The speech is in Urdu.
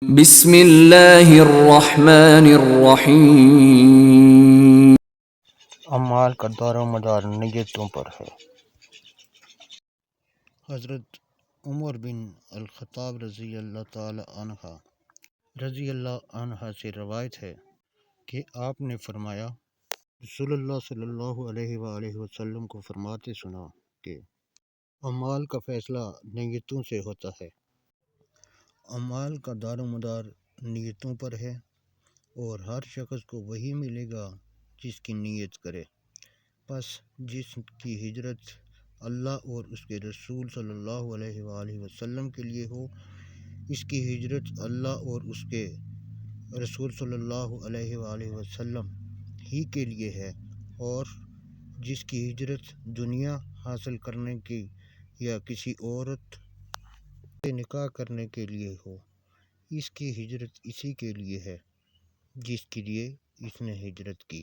بسم اللہ الرحمن الرحیم۔ اعمال کا دار و مدار نیتوں پر ہے۔ حضرت عمر بن الخطاب رضی اللہ تعالی عنہ سے روایت ہے کہ آپ نے فرمایا، رسول اللہ صلی اللہ علیہ وآلہ وسلم کو فرماتے سنا کہ اعمال کا فیصلہ نیتوں سے ہوتا ہے۔ اعمال کا دار و مدار نیتوں پر ہے اور ہر شخص کو وہی ملے گا جس کی نیت کرے۔ پس جس کی ہجرت اللہ اور اس کے رسول صلی اللہ علیہ وآلہ وسلم کے لیے ہو، اس کی ہجرت اللہ اور اس کے رسول صلی اللہ علیہ وآلہ وسلم ہی کے لیے ہے، اور جس کی ہجرت دنیا حاصل کرنے کی یا کسی عورت سے نکاح کرنے کے لیے ہو، اس کی ہجرت اسی کے لیے ہے جس کے لیے اس نے ہجرت کی۔